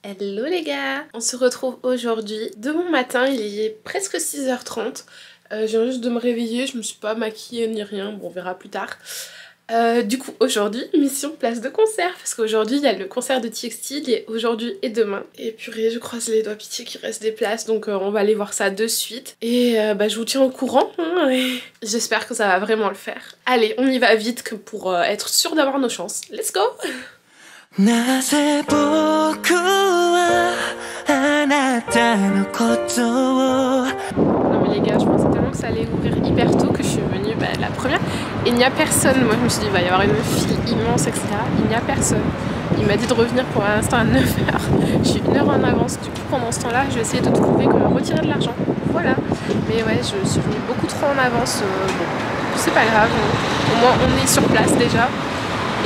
Hello les gars, on se retrouve aujourd'hui de bon matin, il est presque 6h30. Je viens juste de me réveiller, je me suis pas maquillée ni rien, bon on verra plus tard. Du coup aujourd'hui, mission place de concert, parce qu'aujourd'hui il y a le concert de TXT, il est aujourd'hui et demain. Et purée, je croise les doigts, pitié qu'il reste des places, donc on va aller voir ça de suite. Et je vous tiens au courant, hein, et j'espère que ça va vraiment le faire. Allez, on y va vite que pour être sûr d'avoir nos chances. Let's go! Non mais les gars, je pensais tellement que ça allait ouvrir hyper tôt que je suis venue la première et il n'y a personne. Moi je me suis dit il va y avoir une file immense etc. Il n'y a personne. Il m'a dit de revenir pour l'instant à 9h. Je suis 1 heure en avance. Du coup pendant ce temps là je vais essayer de trouver comment retirer de l'argent. Voilà. Mais ouais, je suis venue beaucoup trop en avance. Bon, c'est pas grave. Au moins on est sur place déjà.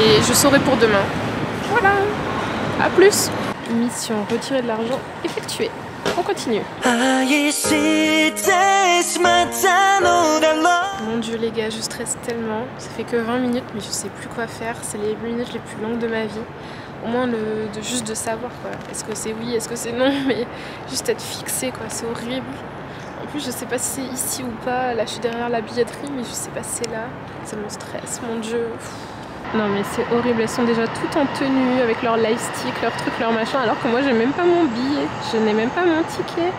Et je saurai pour demain. Voilà, à plus. Mission retirer de l'argent effectuée. On continue. Mon dieu les gars, je stresse tellement. Ça fait que 20 minutes mais je sais plus quoi faire. C'est les minutes les plus longues de ma vie. Au moins juste de savoir quoi. Est-ce que c'est oui, est-ce que c'est non, mais juste être fixé quoi, c'est horrible. En plus je sais pas si c'est ici ou pas. Là je suis derrière la billetterie mais je sais pas si c'est là. Ça me stresse, mon dieu. Non mais c'est horrible, elles sont déjà toutes en tenue avec leur light stick, leur truc, leur machin, alors que moi j'ai même pas mon billet, je n'ai même pas mon ticket.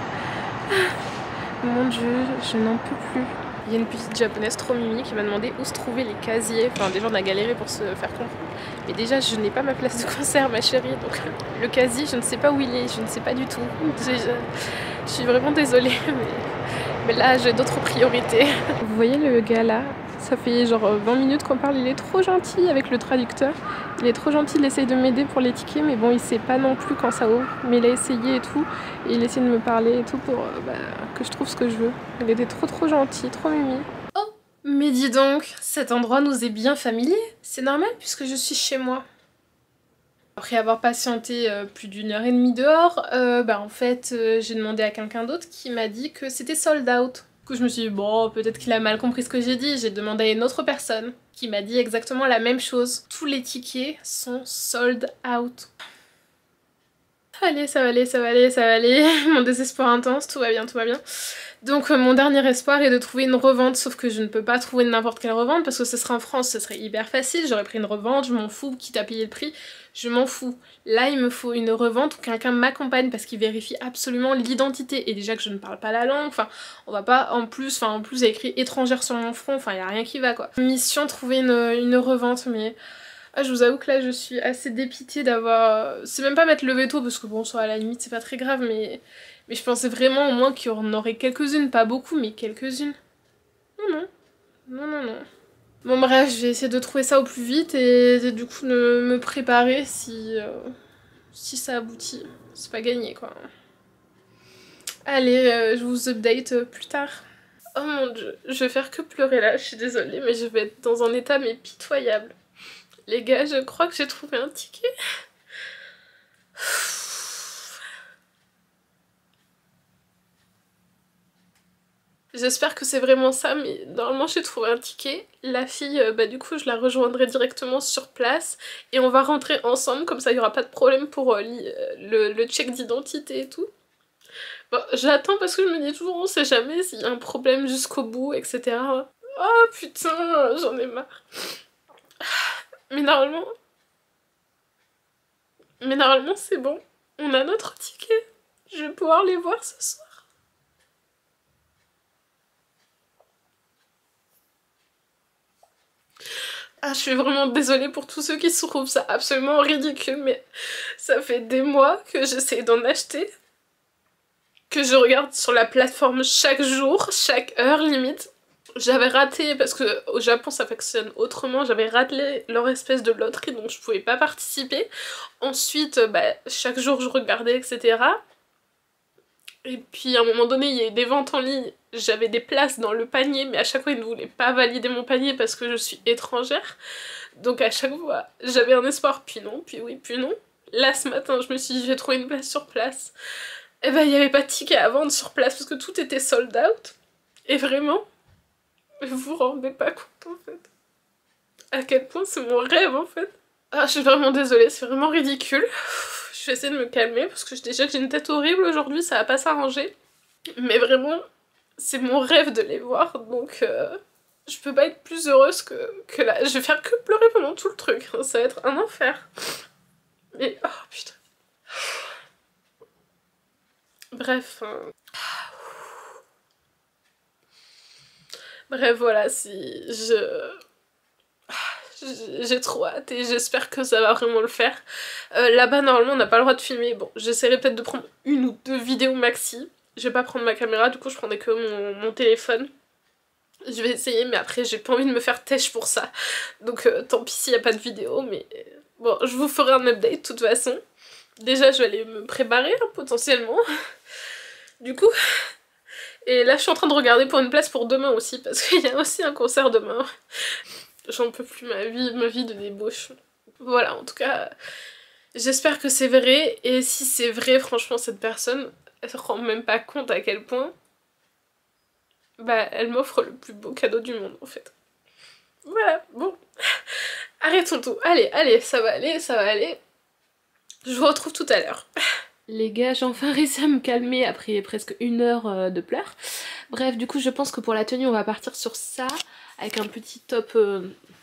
Mon dieu, je n'en peux plus. Il y a une petite japonaise trop mimi qui m'a demandé où se trouvaient les casiers. Enfin déjà on a galéré pour se faire comprendre. Mais déjà je n'ai pas ma place de concert ma chérie, donc le casier je ne sais pas où il est, je ne sais pas du tout. Je suis vraiment désolée mais là j'ai d'autres priorités. Vous voyez le gars là? Ça fait genre 20 minutes qu'on parle, il est trop gentil avec le traducteur. Il est trop gentil, il essaye de m'aider pour les tickets, mais bon, il sait pas non plus quand ça ouvre. Mais il a essayé et tout, et il essaie de me parler et tout pour que je trouve ce que je veux. Il était trop gentil, trop mimi. Oh, mais dis donc, cet endroit nous est bien familier. C'est normal puisque je suis chez moi. Après avoir patienté plus d'1 heure et demie dehors, en fait, j'ai demandé à quelqu'un d'autre qui m'a dit que c'était sold out. Du coup je me suis dit bon peut-être qu'il a mal compris ce que j'ai dit, j'ai demandé à une autre personne qui m'a dit exactement la même chose. Tous les tickets sont sold out. Allez, ça va aller, ça va aller, ça va aller. Mon désespoir intense, tout va bien, tout va bien. Donc mon dernier espoir est de trouver une revente, sauf que je ne peux pas trouver n'importe quelle revente parce que ce serait en France, ce serait hyper facile, j'aurais pris une revente, je m'en fous, quitte à payer le prix, je m'en fous. Là il me faut une revente où quelqu'un m'accompagne parce qu'il vérifie absolument l'identité et déjà que je ne parle pas la langue, enfin on va pas en plus il y a écrit étrangère sur mon front, enfin il y a rien qui va quoi. Mission trouver une revente mais... Ah, je vous avoue que là je suis assez dépitée d'avoir... C'est même pas mettre le veto parce que bon ça à la limite c'est pas très grave mais je pensais vraiment au moins qu'il y en aurait quelques-unes, pas beaucoup mais quelques-unes. Non. Bon bref, je vais essayer de trouver ça au plus vite et du coup de me préparer si ça aboutit. C'est pas gagné quoi. Allez, je vous update plus tard. Oh mon dieu, je vais faire que pleurer là, je suis désolée mais je vais être dans un état mais pitoyable. Les gars, je crois que j'ai trouvé un ticket. J'espère que c'est vraiment ça, mais normalement j'ai trouvé un ticket. La fille, du coup je la rejoindrai directement sur place et on va rentrer ensemble, comme ça il n'y aura pas de problème pour le check d'identité et tout. Bon, j'attends parce que je me dis toujours on sait jamais s'il y a un problème jusqu'au bout, etc. Oh putain, j'en ai marre. Mais normalement c'est bon. On a notre ticket. Je vais pouvoir les voir ce soir. Ah, je suis vraiment désolée pour tous ceux qui se trouvent ça absolument ridicule, mais ça fait des mois que j'essaie d'en acheter. que je regarde sur la plateforme chaque jour, chaque heure limite. J'avais raté, parce que au Japon ça fonctionne autrement, j'avais raté leur espèce de loterie donc je pouvais pas participer. Ensuite, chaque jour je regardais, etc. Et puis à un moment donné, il y a eu des ventes en ligne, j'avais des places dans le panier, mais à chaque fois ils ne voulaient pas valider mon panier parce que je suis étrangère. Donc à chaque fois, j'avais un espoir, puis non, puis oui, puis non. Là ce matin, je me suis dit, j'ai trouvé une place sur place. Et il n'y avait pas de ticket à vendre sur place parce que tout était sold out. Et vraiment, vous vous rendez pas compte en fait. À quel point c'est mon rêve en fait. Ah, je suis vraiment désolée, c'est vraiment ridicule. Je vais essayer de me calmer parce que déjà que j'ai une tête horrible aujourd'hui, ça va pas s'arranger. Mais vraiment, c'est mon rêve de les voir, donc je peux pas être plus heureuse que là. Je vais faire que pleurer pendant tout le truc, ça va être un enfer. Mais oh putain. Bref. Bref, voilà, si j'ai trop hâte et j'espère que ça va vraiment le faire. Là-bas, normalement, on n'a pas le droit de filmer. Bon, j'essaierai peut-être de prendre 1 ou 2 vidéos maxi. Je vais pas prendre ma caméra, du coup, je prendrai que mon téléphone. Je vais essayer, mais après, j'ai pas envie de me faire têche pour ça. Donc, tant pis s'il n'y a pas de vidéo, mais bon, je vous ferai un update de toute façon. Déjà, je vais aller me préparer, hein, potentiellement. Du coup... Et là, je suis en train de regarder pour une place pour demain aussi, parce qu'il y a aussi un concert demain. J'en peux plus, ma vie de débauche. Voilà, en tout cas, j'espère que c'est vrai. Et si c'est vrai, franchement, cette personne, elle se rend même pas compte à quel point elle m'offre le plus beau cadeau du monde, en fait. Voilà, bon. Arrêtons tout. Allez, ça va aller, ça va aller. Je vous retrouve tout à l'heure. Les gars, j'ai enfin réussi à me calmer après presque 1 heure de pleurs. Bref, du coup, je pense que pour la tenue, on va partir sur ça, avec un petit top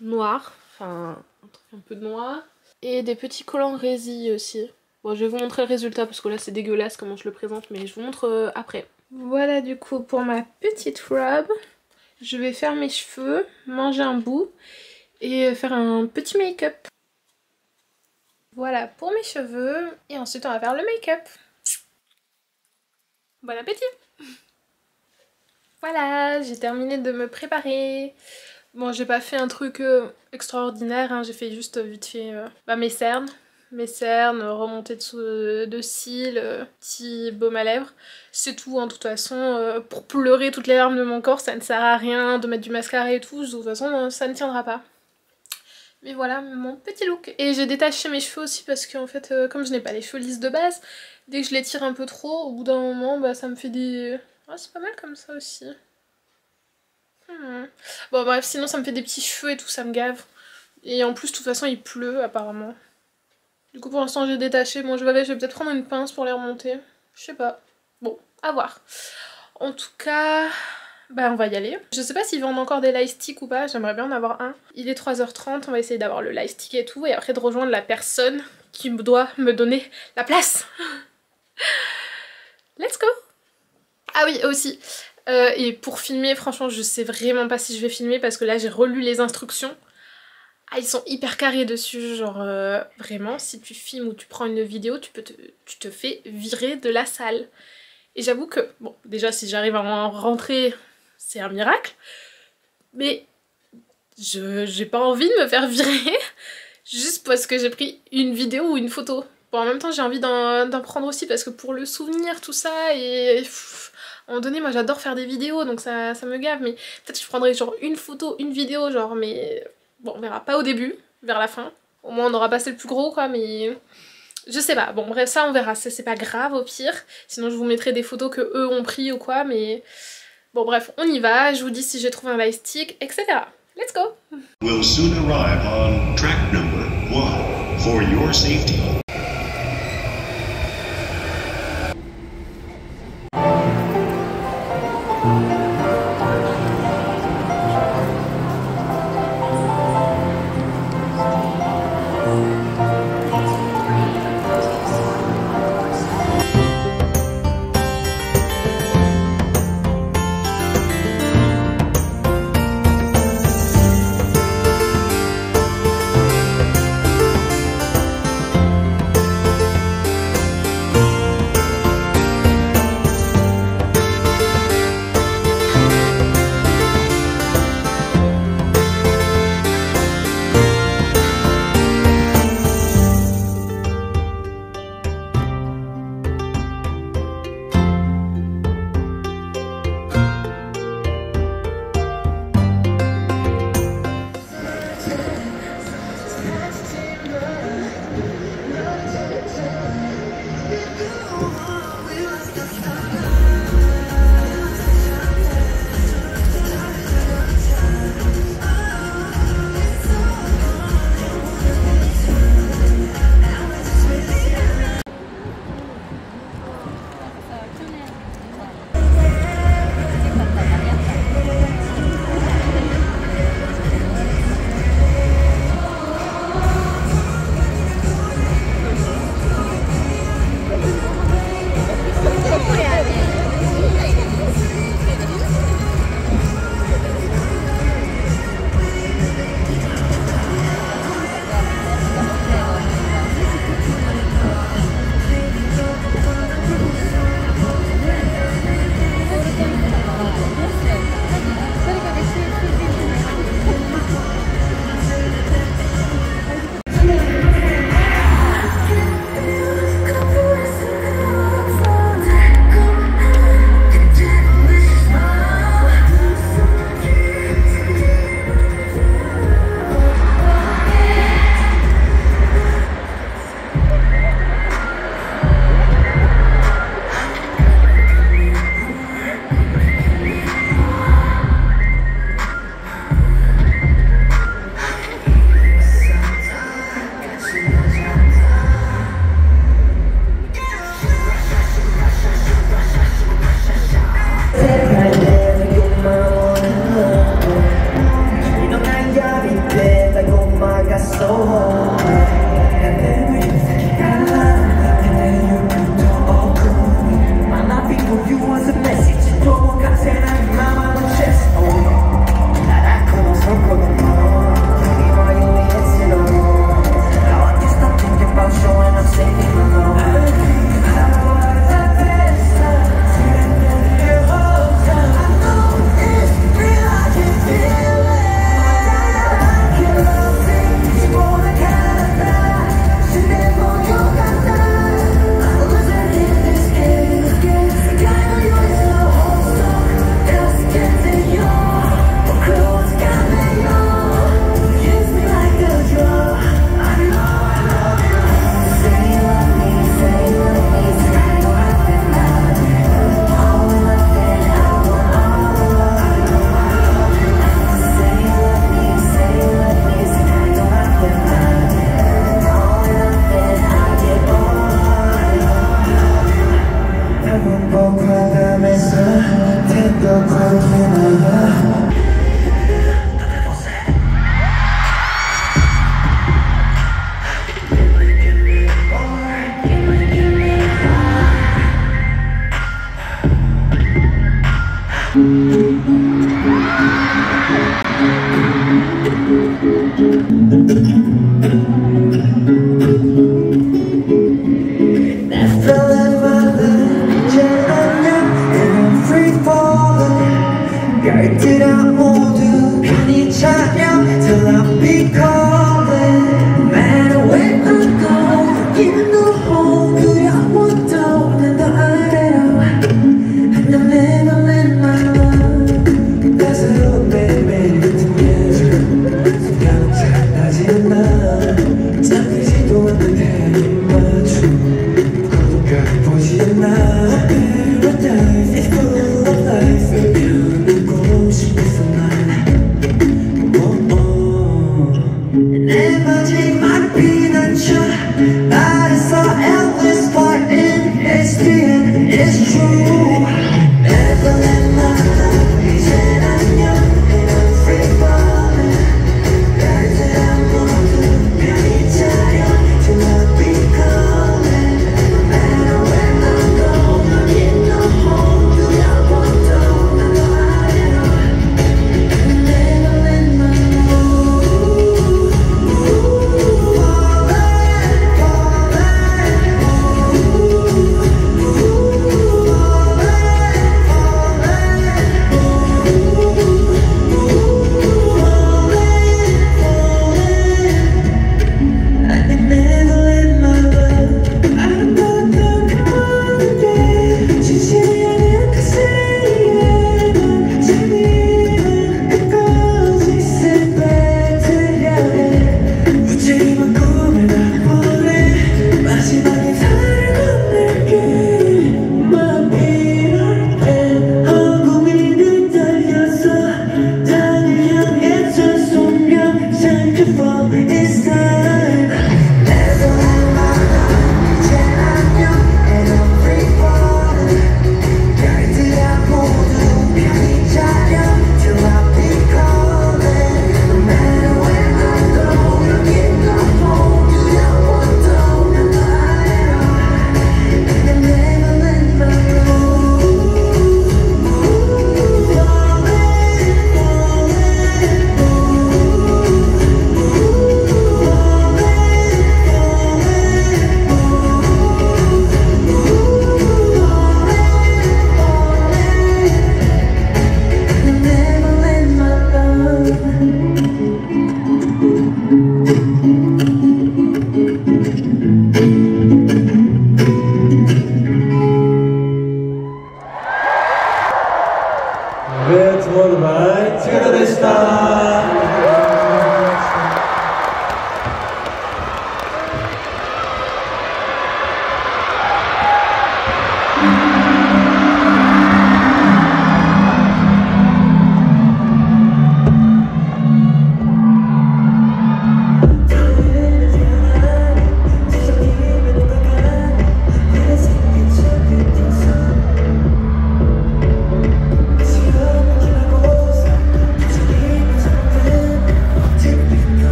noir, enfin, un truc un peu noir, et des petits collants résille aussi. Bon, je vais vous montrer le résultat, parce que là, c'est dégueulasse comment je le présente, mais je vous montre après. Voilà, du coup, pour ma petite robe, je vais faire mes cheveux, manger un bout, et faire un petit make-up. Voilà pour mes cheveux, et ensuite on va faire le make-up. Bon appétit! Voilà, j'ai terminé de me préparer. Bon, j'ai pas fait un truc extraordinaire, hein. J'ai fait juste vite fait mes cernes, remontée de cils, petit baume à lèvres. C'est tout, hein. De toute façon, pour pleurer toutes les larmes de mon corps, ça ne sert à rien de mettre du mascara et tout, de toute façon ça ne tiendra pas. Mais voilà mon petit look. Et j'ai détaché mes cheveux aussi parce qu'en fait, comme je n'ai pas les cheveux lisses de base, dès que je les tire un peu trop, au bout d'un moment, ça me fait des... Ah, c'est pas mal comme ça aussi. Bon bref, sinon ça me fait des petits cheveux et tout, ça me gave. Et en plus, de toute façon, il pleut apparemment. Du coup, pour l'instant, j'ai détaché. Bon, je vais peut-être prendre une pince pour les remonter. Je sais pas. Bon, à voir. En tout cas... on va y aller. Je sais pas s'ils vendent encore des light sticks ou pas, j'aimerais bien en avoir un. Il est 3h30, on va essayer d'avoir le light stick et tout, et après de rejoindre la personne qui doit me donner la place. Let's go! Ah oui, aussi. Et pour filmer, franchement, je sais vraiment pas si je vais filmer parce que là, j'ai relu les instructions. Ah, ils sont hyper carrés dessus, genre vraiment, si tu filmes ou tu prends une vidéo, tu te fais virer de la salle. Et j'avoue que, bon, déjà, si j'arrive à en rentrer... c'est un miracle, mais j'ai pas envie de me faire virer juste parce que j'ai pris une vidéo ou une photo. Bon, en même temps, j'ai envie d'en prendre aussi parce que pour le souvenir, tout ça, et à un moment donné, moi j'adore faire des vidéos, donc ça me gave, mais peut-être que je prendrai genre une photo, une vidéo, genre, mais bon, on verra pas au début, vers la fin. Au moins, on aura passé le plus gros, quoi, mais... je sais pas, bon bref, ça on verra, c'est pas grave au pire, sinon je vous mettrai des photos que eux ont pris ou quoi, mais... bon bref, on y va, je vous dis si j'ai trouvé un light stick, etc. Let's go! Will soon arrive on track number 1 for your safety.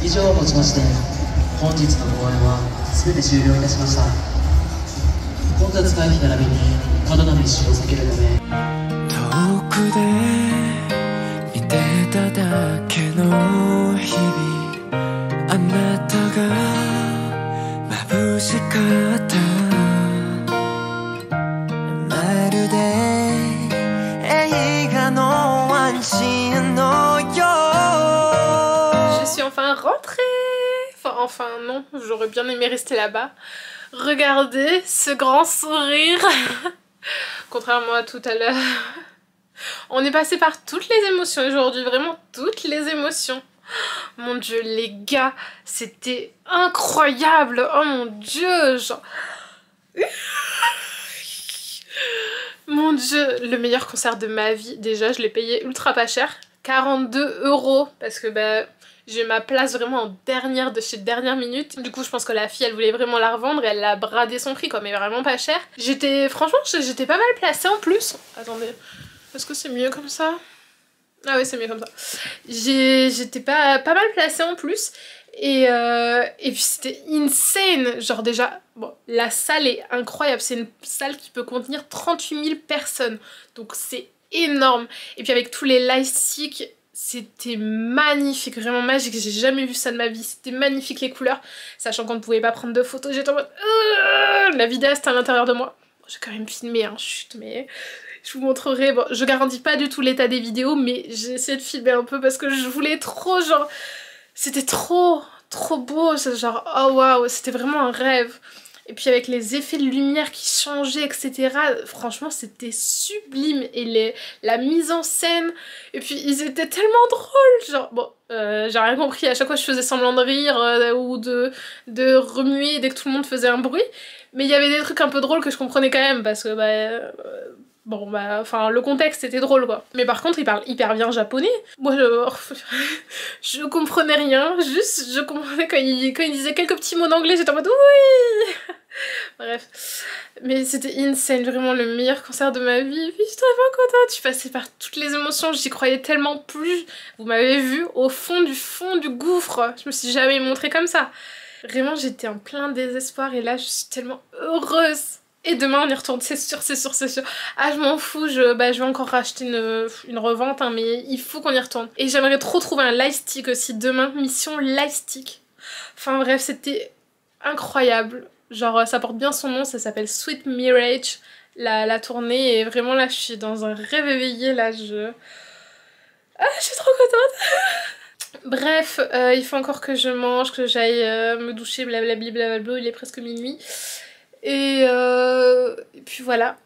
以上をもちまして本日の公演は全て終了いたしました。混雑回避並びに過度な密集を避けるため遠くで見てただけの日々、あなたが眩しかった。まるで映画のワンシーンのよう。Je suis enfin rentrée. Enfin non, j'aurais bien aimé rester là-bas. Regardez ce grand sourire. Contrairement à tout à l'heure. On est passé par toutes les émotions aujourd'hui, vraiment toutes les émotions. Mon dieu, les gars, c'était incroyable. Oh mon dieu, genre... Mon dieu, le meilleur concert de ma vie. Déjà, je l'ai payé ultra pas cher. 42 € parce que bah, j'ai ma place vraiment en dernière de chez dernière minute. Du coup, je pense que la fille, elle voulait vraiment la revendre et elle a bradé son prix quoi, mais vraiment pas cher. Franchement, j'étais pas mal placée en plus. Attendez, est-ce que c'est mieux comme ça? Ah oui, c'est mieux comme ça. J'étais pas mal placée en plus. Et puis c'était insane. Genre déjà, bon, la salle est incroyable. C'est une salle qui peut contenir 38 000 personnes. Donc c'est énorme. Et puis avec tous les lightsticks, c'était magnifique, vraiment magique. J'ai jamais vu ça de ma vie. C'était magnifique les couleurs. Sachant qu'on ne pouvait pas prendre de photos. J'étais en mode... La vidéaste à l'intérieur de moi. Bon, j'ai quand même filmé, hein, chut, mais... Je vous montrerai, bon, je garantis pas du tout l'état des vidéos, mais j'ai essayé de filmer un peu parce que je voulais trop, genre... C'était trop beau, genre, oh waouh, c'était vraiment un rêve. Et puis avec les effets de lumière qui changeaient, etc. Franchement, c'était sublime. Et la mise en scène, et puis ils étaient tellement drôles, genre, bon, j'ai rien compris, à chaque fois je faisais semblant de rire ou de remuer dès que tout le monde faisait un bruit. Mais il y avait des trucs un peu drôles que je comprenais quand même, parce que, bon bah, enfin le contexte était drôle quoi. Mais par contre il parle hyper bien japonais. Moi je comprenais rien, juste je comprenais quand il disait quelques petits mots d'anglais, j'étais en mode oui. Bref, mais c'était insane, vraiment le meilleur concert de ma vie. Puis je suis tellement contente, je suis passée par toutes les émotions, j'y croyais tellement plus. Vous m'avez vu au fond du gouffre, je me suis jamais montrée comme ça. Vraiment j'étais en plein désespoir et là je suis tellement heureuse. Et demain on y retourne, c'est sûr. Ah je m'en fous, je vais encore racheter une revente, hein, mais il faut qu'on y retourne. Et j'aimerais trop trouver un lightstick aussi demain, mission lightstick. Enfin bref, c'était incroyable. Genre ça porte bien son nom, ça s'appelle Sweet Mirage, la tournée. Et vraiment là je suis dans un rêve éveillé, là je... Ah je suis trop contente. Bref, il faut encore que je mange, que j'aille me doucher, blablabli, blablabla, il est presque minuit. Et puis voilà.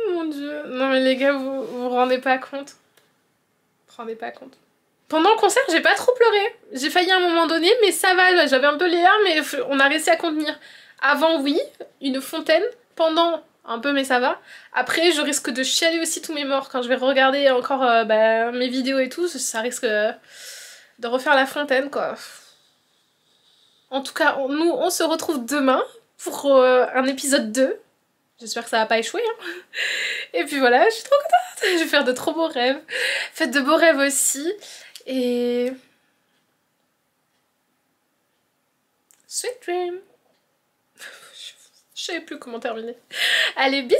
Mon dieu. Non mais les gars, vous rendez pas compte. Pendant le concert, j'ai pas trop pleuré. J'ai failli à un moment donné, mais ça va. J'avais un peu les larmes, mais on a réussi à contenir. Avant, oui, une fontaine. Pendant, un peu, mais ça va. Après, je risque de chialer aussi tous mes morts. Quand je vais regarder encore mes vidéos et tout, ça risque de refaire la fontaine, quoi. En tout cas, nous, on se retrouve demain pour un épisode 2. J'espère que ça va pas échouer. Hein. Et puis voilà, je suis trop contente. Je vais faire de trop beaux rêves. Faites de beaux rêves aussi. Et... Sweet dream. Je savais plus comment terminer. Allez, bisous.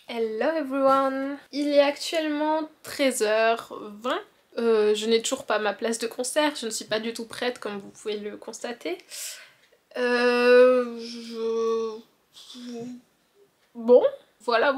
Hello everyone. Il est actuellement 13h20. Je n'ai toujours pas ma place de concert, je ne suis pas du tout prête comme vous pouvez le constater. Bon, voilà,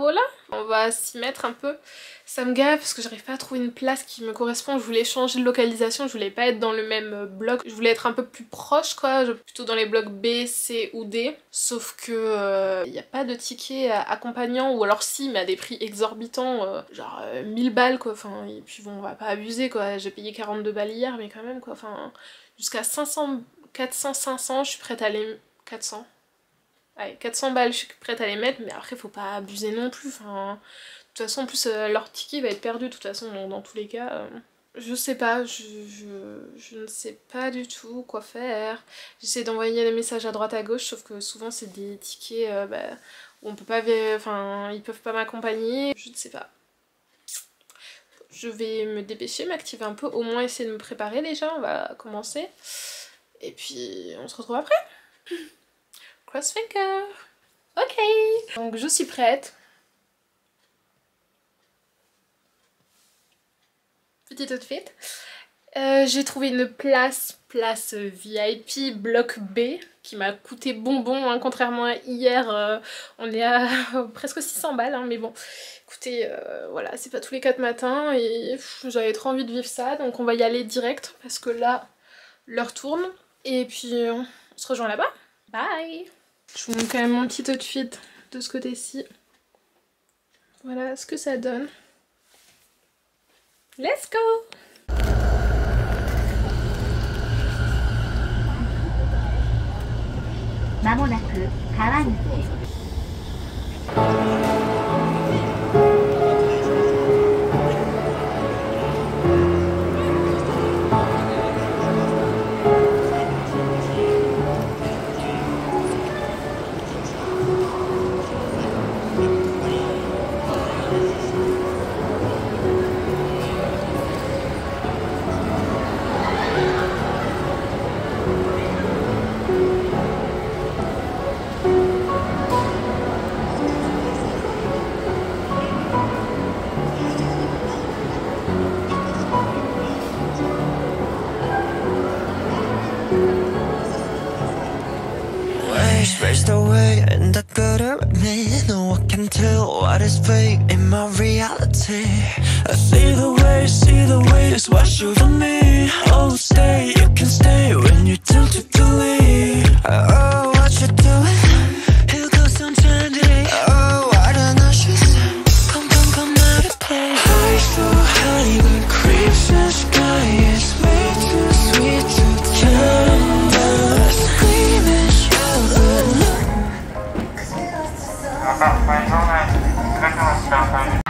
on va s'y mettre un peu. Ça me gave parce que j'arrive pas à trouver une place qui me correspond. Je voulais changer de localisation, je voulais pas être dans le même bloc. Je voulais être un peu plus proche quoi, plutôt dans les blocs B, C ou D. Sauf que y a pas de ticket accompagnant, ou alors si, mais à des prix exorbitants, genre 1000 balles quoi. Enfin, et puis bon, on va pas abuser quoi. J'ai payé 42 balles hier, mais quand même quoi. Enfin, jusqu'à 500, 400, 500, je suis prête à les... 400. Allez, 400 balles, je suis prête à les mettre, mais après faut pas abuser non plus. Enfin... De toute façon, en plus, leur ticket va être perdu, de toute façon, dans tous les cas. Je sais pas, je ne sais pas du tout quoi faire. J'essaie d'envoyer des messages à droite à gauche, sauf que souvent, c'est des tickets où on peut pas... Enfin, ils peuvent pas m'accompagner. Je ne sais pas. je vais me dépêcher, m'activer un peu, au moins essayer de me préparer déjà, on va commencer. Et puis on se retrouve après. Cross finger. Ok. Donc je suis prête. Petit outfit. J'ai trouvé une place VIP bloc B qui m'a coûté bonbon, hein, contrairement à hier, on est à presque 600 balles, hein, mais bon, écoutez, voilà, c'est pas tous les 4 matins et j'avais trop envie de vivre ça, donc on va y aller direct parce que là, l'heure tourne et puis on se rejoint là-bas. Bye! Je vous montre quand même mon petit outfit de ce côté-ci. Voilà ce que ça donne. Let's go! まもなく川口。Raced away in the gutter with me. No one can tell what is fake in my reality. I see the waves wash over me. Oh, stay, you can stay when you tell to leave. Oh, what you doing? Here goes some tragedy. Oh, I don't know, she's come out of place. High so high, the creeps in the sky is way too sweet to tender. Screaming, shouting. また会場内にすべての時間帯に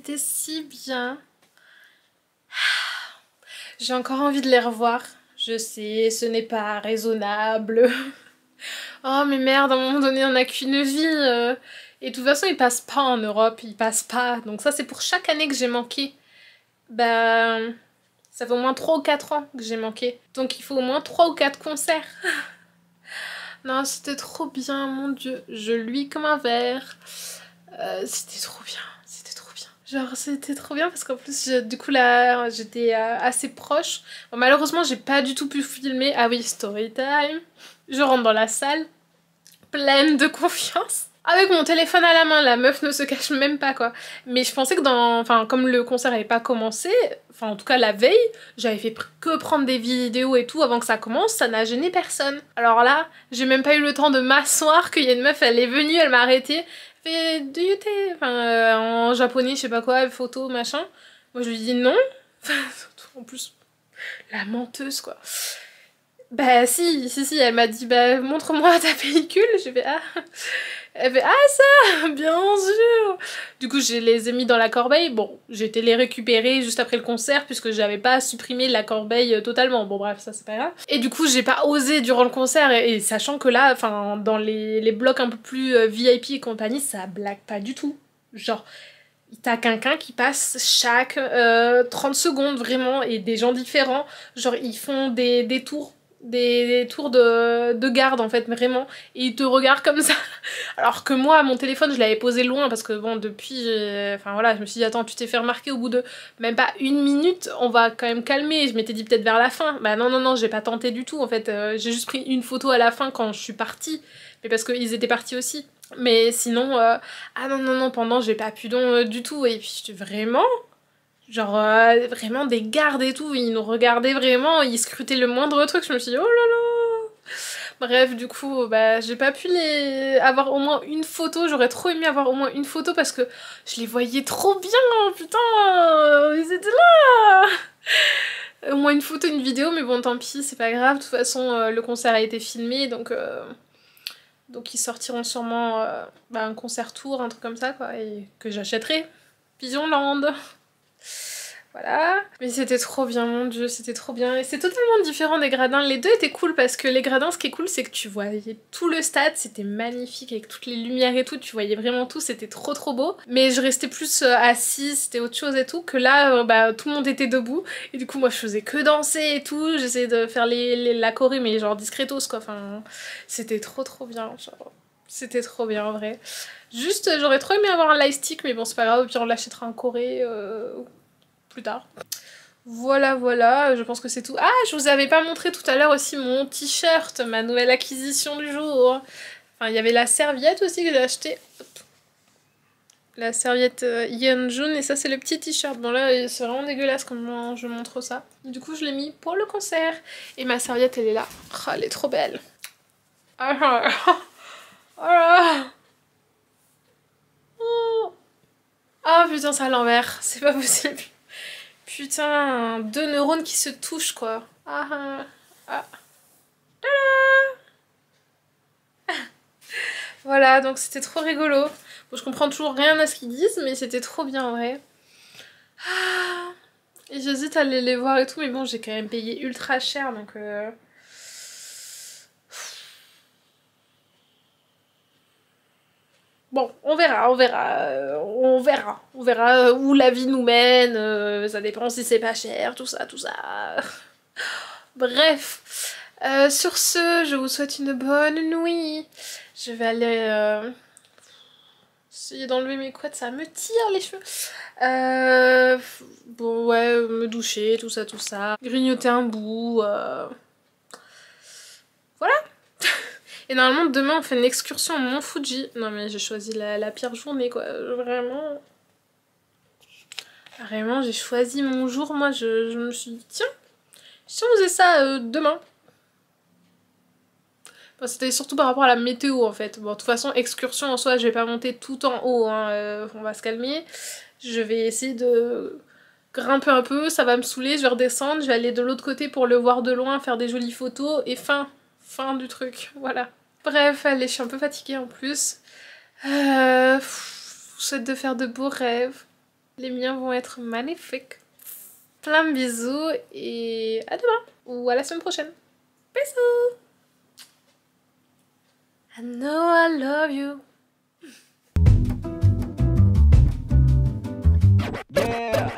c'était si bien. J'ai encore envie de les revoir. Je sais, ce n'est pas raisonnable. Oh mais merde, à un moment donné, on n'a qu'une vie. Et de toute façon, ils passent pas en Europe, ils passent pas. Donc ça, c'est pour chaque année que j'ai manqué. Ben, ça fait au moins 3 ou 4 ans que j'ai manqué. Donc il faut au moins 3 ou 4 concerts. Non, c'était trop bien, mon Dieu. Je luis comme un verre. C'était trop bien, c'était trop bien. Genre, c'était trop bien parce qu'en plus, du coup, là, j'étais assez proche. Bon, malheureusement, j'ai pas du tout pu filmer. Ah oui, story time. Je rentre dans la salle, pleine de confiance. Avec mon téléphone à la main, la meuf ne se cache même pas, quoi. Mais je pensais que enfin, comme le concert n'avait pas commencé, enfin, en tout cas, la veille, j'avais fait que prendre des vidéos et tout avant que ça commence, ça n'a gêné personne. Alors là, j'ai même pas eu le temps de m'asseoir, qu'il y a une meuf, elle est venue, elle m'a arrêtée. Fait, do you take... Enfin, en japonais, je sais pas quoi, photo, machin. Moi, je lui dis non. En plus, la menteuse, quoi. Bah si, elle m'a dit bah montre-moi ta pellicule, j'ai fait ah. Elle fait ah ça, bien sûr. Du coup je les ai mis dans la corbeille, bon j'ai été les récupérer juste après le concert puisque j'avais pas supprimé la corbeille totalement, bon bref ça c'est pas grave. Et du coup j'ai pas osé durant le concert et sachant que là, enfin dans les blocs un peu plus VIP et compagnie, ça blague pas du tout. Genre t'as quelqu'un qui passe chaque 30 secondes vraiment et des gens différents, genre ils font des tours. Des tours de garde en fait vraiment et ils te regardent comme ça alors que moi mon téléphone je l'avais posé loin parce que bon depuis enfin voilà je me suis dit attends tu t'es fait remarquer au bout de même pas 1 minute on va quand même calmer, je m'étais dit peut-être vers la fin, bah non j'ai pas tenté du tout en fait, j'ai juste pris une photo à la fin quand je suis partie mais parce qu'ils étaient partis aussi mais sinon ah non pendant j'ai pas pu du tout et puis vraiment genre vraiment des gardes et tout, ils nous regardaient vraiment, ils scrutaient le moindre truc, je me suis dit oh là là. Bref, du coup, bah j'ai pas pu avoir au moins une photo, j'aurais trop aimé avoir au moins une photo parce que je les voyais trop bien, putain, ils étaient là. Au moins une photo, une vidéo, mais bon tant pis, c'est pas grave, de toute façon le concert a été filmé, donc ils sortiront sûrement un concert tour, un truc comme ça quoi, et que j'achèterai. Visionland. Voilà. Mais c'était trop bien, mon dieu, c'était trop bien. Et c'est totalement différent des gradins. Les deux étaient cool parce que les gradins, ce qui est cool, c'est que tu voyais tout le stade, c'était magnifique avec toutes les lumières et tout, tu voyais vraiment tout, c'était trop beau. Mais je restais plus assise, c'était autre chose et tout, que là, tout le monde était debout. Et du coup, moi, je faisais que danser et tout, j'essayais de faire la choré, mais genre discretos, quoi. Enfin, c'était trop bien, genre... C'était trop bien, en vrai. Juste, j'aurais trop aimé avoir un lightstick, mais bon, c'est pas grave, puis on l'achètera en Corée... plus tard. Voilà, je pense que c'est tout. Ah, je vous avais pas montré tout à l'heure aussi mon t-shirt, ma nouvelle acquisition du jour. Enfin, il y avait la serviette aussi que j'ai acheté. La serviette Yeonjun, et ça c'est le petit t-shirt. Bon là, c'est vraiment dégueulasse comment je montre ça. Du coup, je l'ai mis pour le concert. Et ma serviette, elle est là. Oh, elle est trop belle. Oh putain, c'est à l'envers. C'est pas possible. Putain, 2 neurones qui se touchent quoi. Voilà, donc c'était trop rigolo. Bon, je comprends toujours rien à ce qu'ils disent, mais c'était trop bien en vrai. Et j'hésite à aller les voir et tout, mais bon, j'ai quand même payé ultra cher, donc... Bon, on verra où la vie nous mène, ça dépend si c'est pas cher, tout ça. Bref, sur ce, je vous souhaite une bonne nuit. Je vais aller essayer d'enlever mes couettes, ça me tire les cheveux. Bon ouais, me doucher, tout ça. Grignoter un bout, voilà. Et normalement demain on fait une excursion au Mont Fuji. Non mais j'ai choisi la pire journée quoi, vraiment j'ai choisi mon jour, moi je me suis dit tiens, si on faisait ça demain. Enfin, c'était surtout par rapport à la météo en fait. Bon de toute façon excursion en soi je vais pas monter tout en haut, hein, on va se calmer. Je vais essayer de grimper un peu, ça va me saouler, je vais redescendre, je vais aller de l'autre côté pour le voir de loin, faire des jolies photos et fin du truc, voilà. Bref, allez, je suis un peu fatiguée en plus. Je vous souhaite de faire de beaux rêves. Les miens vont être magnifiques. Plein de bisous et à demain ou à la semaine prochaine. Bisous. I know I love you. Yeah.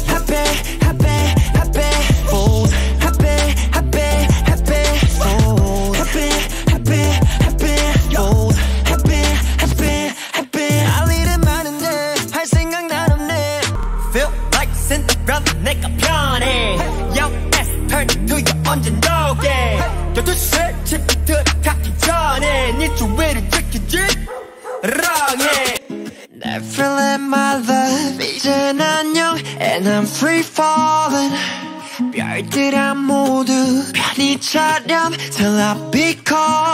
Happy, happy, happy, fold. Happy, happy, happy, fold. Happy, happy, happy, fold. Happy, happy, happy. 할 일은 많은데 할 생각 난 없네. Feel like Cinderella 내가 편해. Young ass turn to your 언젠 너게. 12시에 집 들어가기 전에 네 주위를 지키지. 랑해. Never let my love 이젠 안녕 and I'm free falling. 별들아 모두 편히 차렴 till I be called.